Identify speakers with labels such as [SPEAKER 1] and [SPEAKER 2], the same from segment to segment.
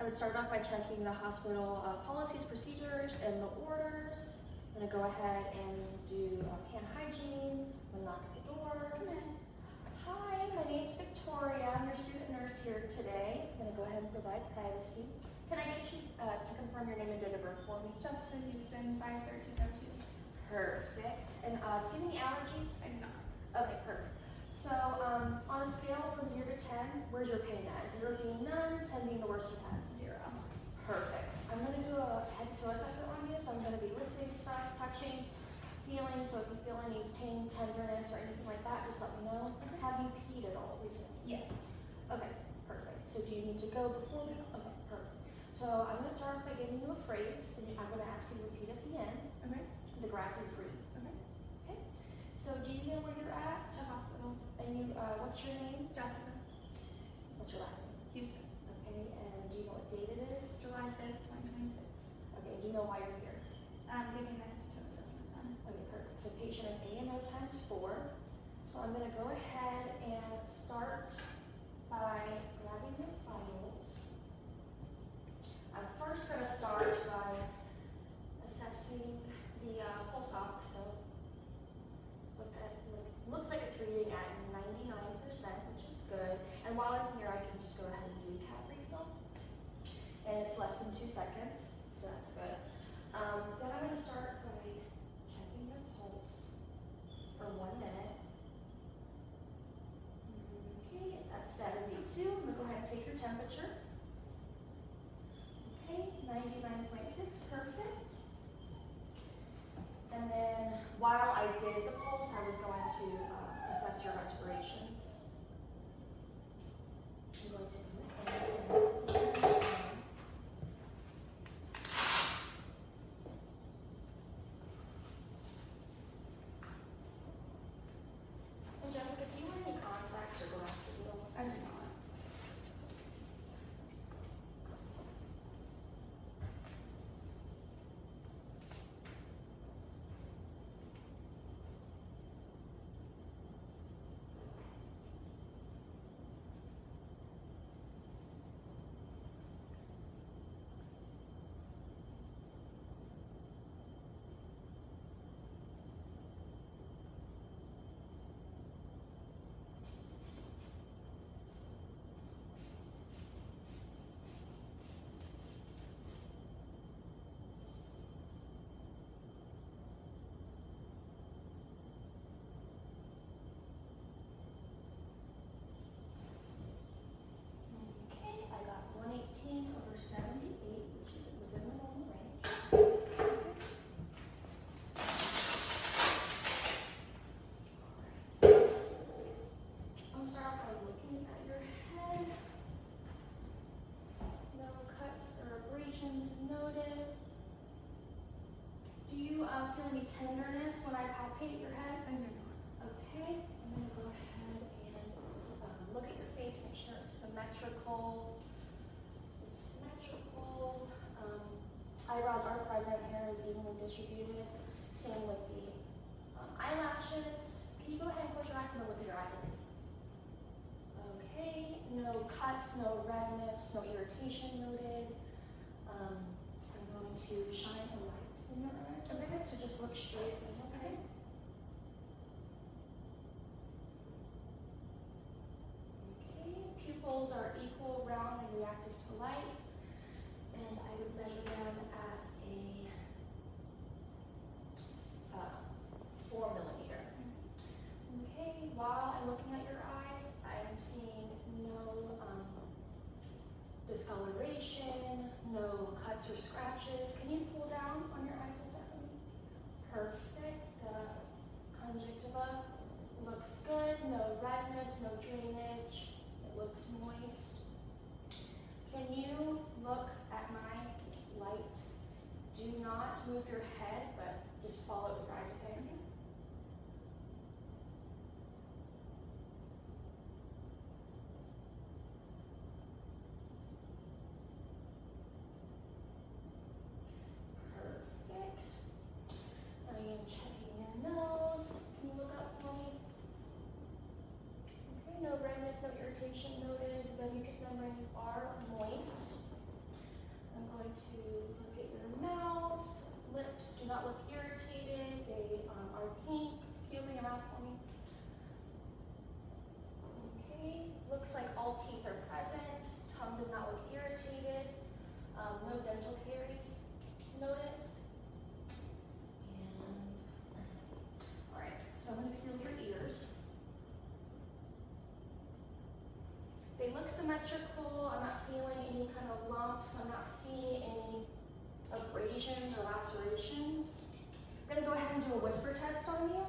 [SPEAKER 1] I would start off by checking the hospital policies, procedures, and the orders. I'm gonna go ahead and do hand hygiene. I'm gonna knock at the door. Come in. Hi, my name's Victoria. I'm your student nurse here today. I'm gonna go ahead and provide privacy. Can I get you to confirm your name and date of birth for me?
[SPEAKER 2] Jessica Houston, 51302.
[SPEAKER 1] Perfect. And do you have any allergies?
[SPEAKER 2] I do not.
[SPEAKER 1] Okay, perfect. So on a scale from 0 to 10, where's your pain at? 0 being none, 10 being the worst you've had.
[SPEAKER 2] 0.
[SPEAKER 1] Perfect. I'm going to do a head to toe assessment on you, so I'm going to be listening to stuff, touching, feeling. So if you feel any pain, tenderness, or anything like that, just let me know.
[SPEAKER 2] Okay.
[SPEAKER 1] Have you peed at all recently?
[SPEAKER 2] Yes.
[SPEAKER 1] Okay, perfect. So do you need to go before we? Okay, perfect. So I'm going to start off by giving you a phrase, and I'm going to ask you to repeat at the end.
[SPEAKER 2] Okay.
[SPEAKER 1] The grass is green.
[SPEAKER 2] Okay.
[SPEAKER 1] Okay. So do you know where you're at?
[SPEAKER 2] The hospital.
[SPEAKER 1] And you, what's your name?
[SPEAKER 2] Jessica
[SPEAKER 1] What's your last name?
[SPEAKER 2] Houston.
[SPEAKER 1] Okay, and do you know what date it is?
[SPEAKER 2] July 5th, 2026.
[SPEAKER 1] Okay, do you know why you're here?
[SPEAKER 2] Getting the head to toe assessment done.
[SPEAKER 1] Okay, perfect. So patient is AMO times 4. So I'm going to go ahead and start by grabbing your files. I'm first going to start by assessing the pulse ox. So looks like it's reading at 99%, which is good. And while I'm here, I can just go ahead and do cat refill. And it's less than 2 seconds, so that's good. Then I'm going to start by checking your pulse for 1 minute. Okay, it's at 72. I'm going to go ahead and take your temperature. Okay, 99.6, perfect. And then while I did the pulse, I was going to assess your respirations. I'm going to do it. And Jessica, do you wear any contacts or glasses at all?
[SPEAKER 2] I do not.
[SPEAKER 1] Okay, I got 118/78, which is within the normal range. I'm gonna start off by looking at your head. No cuts or abrasions noted. Do you feel any tenderness when I palpate your head?
[SPEAKER 2] I do not.
[SPEAKER 1] Okay, I'm gonna go ahead and look at your face, make sure it's symmetrical. It's symmetrical. Eyebrows are present, hair is evenly distributed. Same with the eyelashes. Can you go ahead and close your eyes and look at your eyelids? Okay, no cuts, no redness, no irritation noted. I'm going to shine a light in your eye. Okay, so just look straight at me, okay? Okay, pupils are equal, round, and reactive to light. And I would measure them at a 4 millimeter. Okay, while I'm looking at your eyes, I'm seeing no discoloration, no cuts or scratches. Can you pull down on your eyes like that for me? Perfect. The conjunctiva looks good. No redness, no drainage. It looks moist. Can you look at my light? Do not move your head, but just follow it with your eyes, okay? Perfect. I am checking your nose. Can you look up for me? Okay, no redness, no irritation noted. The mucous membranes are moist. No dental caries noticed. And let's see. All right, so I'm gonna feel your ears. They look symmetrical. I'm not feeling any kind of lumps. I'm not seeing any abrasions or lacerations. I'm gonna go ahead and do a whisper test on you.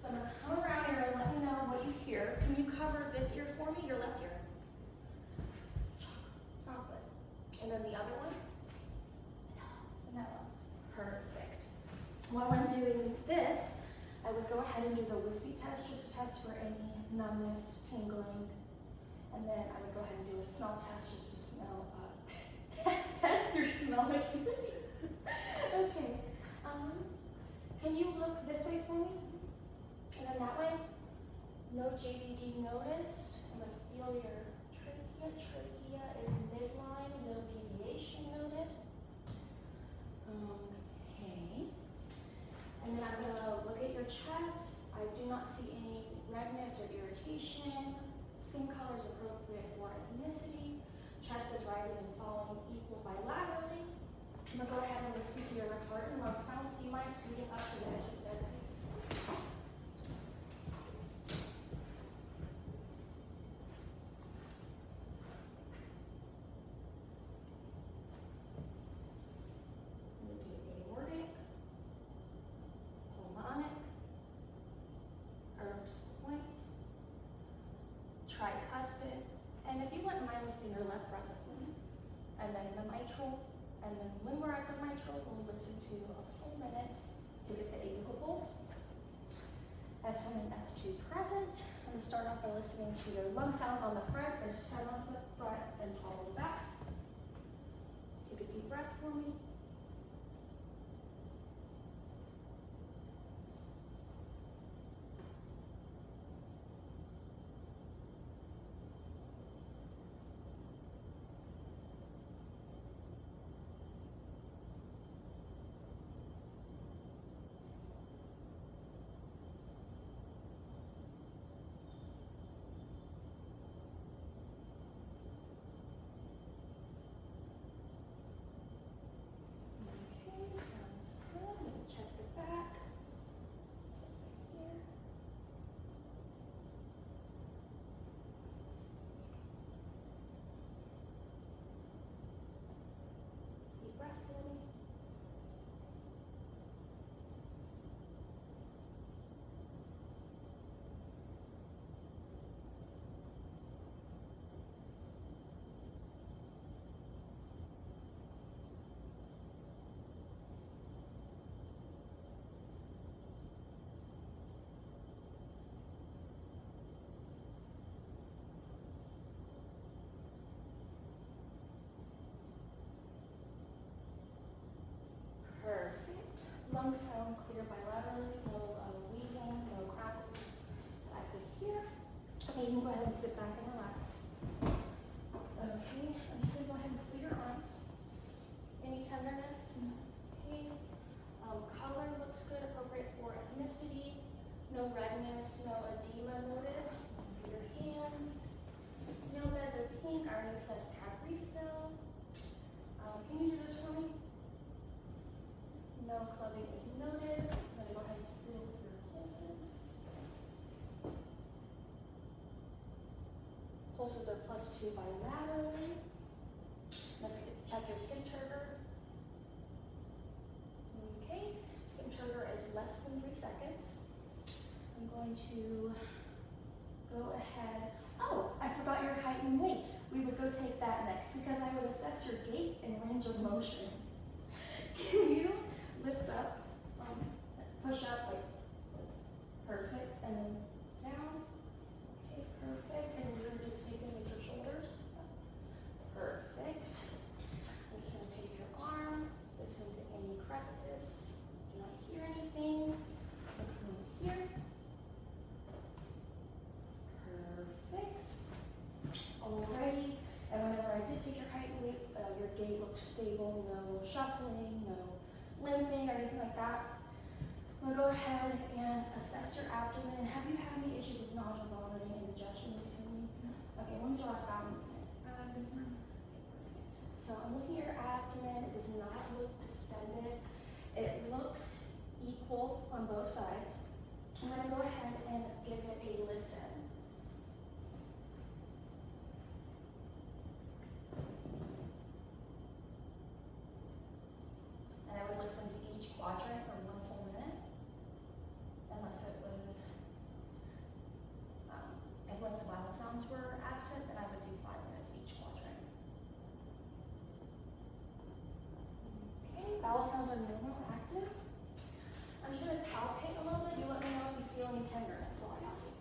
[SPEAKER 1] So I'm gonna come around here and let me know what you hear. Can you cover this ear for me, your left ear?
[SPEAKER 2] Chocolate.
[SPEAKER 1] And then the other one?
[SPEAKER 2] Vanilla.
[SPEAKER 1] Perfect. While I'm doing this, I would go ahead and do the wispy test, just to test for any numbness, tingling. And then I would go ahead and do a smell test, just to smell, test your smell acuity. Okay. Can you look this way for me? And then that way? No JVD noticed. I'm gonna feel your trachea. Trachea is midline, no deviation noted. Okay. And then I'm gonna look at your chest. I do not see any redness or irritation. Skin color is appropriate for ethnicity. Chest is rising and falling equal bilaterally. I'm gonna go ahead and listen to your heart and lung sounds. Do you mind scooting up to the edge of the bed, please? I'm gonna do aortic, pulmonic, Erb's point, tricuspid, and if you wouldn't mind lifting your left breast up for me, and then the mitral. And then when we're at the mitral, we'll listen to a full minute to get the apical pulse. S1 and S2 present. I'm going to start off by listening to your lung sounds on the front. There's 10 on the front and 12 on the back. Take a deep breath for me. Perfect. Lungs sound clear bilaterally, no wheezing, no crackles that I could hear. Okay, you can go ahead and sit back and relax. Okay, I'm just gonna go ahead and feel your arms. Any tenderness? Okay. Color looks good, appropriate for ethnicity. No redness, no edema noted. Feel your hands. Nail beds are pink. I already says tab refill. Can you do this for me? No clubbing is noted. I'm going to go ahead and feel your pulses. Pulses are +2 bilaterally. Let's check your skin turgor. Okay, skin turgor is less than 3 seconds. I'm going to go ahead. Oh, I forgot your height and weight. We would go take that next because I would assess your gait and range of motion. Can you lift up, push up, like perfect, and then down. Okay, perfect. And we're gonna do the same thing with your shoulders. Perfect. I'm just gonna take your arm, listen to any crepitus. Do not hear anything. Look over here. Perfect. Alrighty. And whenever I did take your height and weight, your gait looked stable, no shuffling, no limping or anything like that. I'm gonna go ahead and assess your abdomen. Have you had any issues with nausea, vomiting, and indigestion recently? Okay, when did you last bowel movement?
[SPEAKER 2] This one.
[SPEAKER 1] So I'm looking at your abs. in. It does not look distended. It looks equal on both sides. I'm going to go ahead and give it a listen. And I would listen to each quadrant for 1 full minute, unless it was, unless the vowel sounds were absent, then I would do 5 minutes each quadrant. Okay, vowel sounds are normal, active. I'm just going to palpate a little bit. You let me know if you feel any tenderness while I palpate.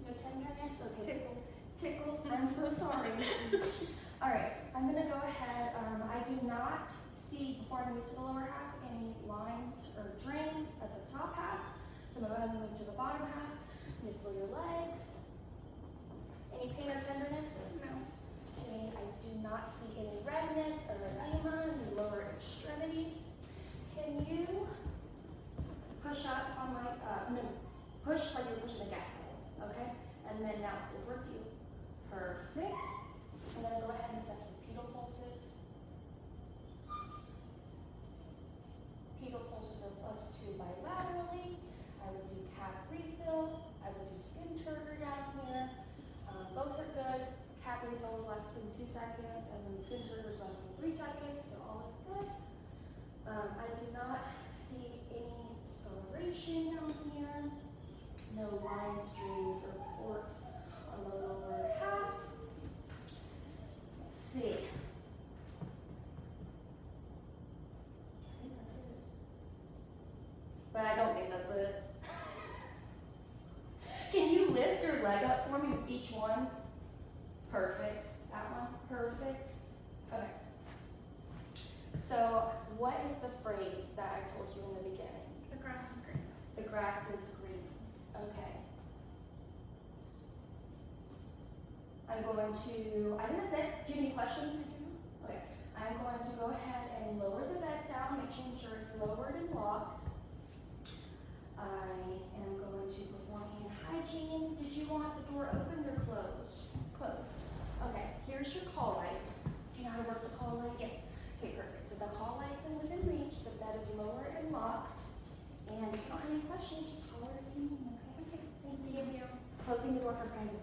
[SPEAKER 1] No tenderness? Okay. Tickles. I'm so sorry. All right, I'm going to go ahead. I do not see, before I move to the lower half, any lines or drains at the top half. So I'm going to go ahead and move to the bottom half. You feel your legs. Any pain or tenderness?
[SPEAKER 2] No.
[SPEAKER 1] Okay, I do not see any redness or edema in the lower extremities. Can you push up on my, no, push like you're pushing the gas pedal, okay? And then now over to you. Perfect. I'm gonna go ahead and assess the pedal pulses. Pedal pulses are +2 bilaterally. I would do cap refill. I would do skin turner down here. Both are good. Cap refill is less than 2 seconds, and then skin turner is less than 3 seconds, so all is good. I do not see any discoloration down here. No lines, streams, or ports on the lower half. Let's see. I think that's it. But I don't think that's it. Can you lift your leg up for me with each one? Perfect. That one? Perfect. Okay. So, what is the phrase that I told you in the beginning?
[SPEAKER 2] The grass is green.
[SPEAKER 1] The grass is green. Okay. I'm going to, I think that's it. Do you have any questions? Okay. I'm going to go ahead and lower the bed down, making sure it's lowered and locked. I am going to perform hand hygiene. Did you want the door opened or closed? Closed. Okay, here's your call light. Do you know how to work the call light?
[SPEAKER 2] Yes.
[SPEAKER 1] Okay, perfect. So the call light's in within reach, the bed is lowered and locked. And if you don't have any questions, just holler if you need me, okay?
[SPEAKER 2] Okay. Thank you.
[SPEAKER 1] Closing the door for privacy.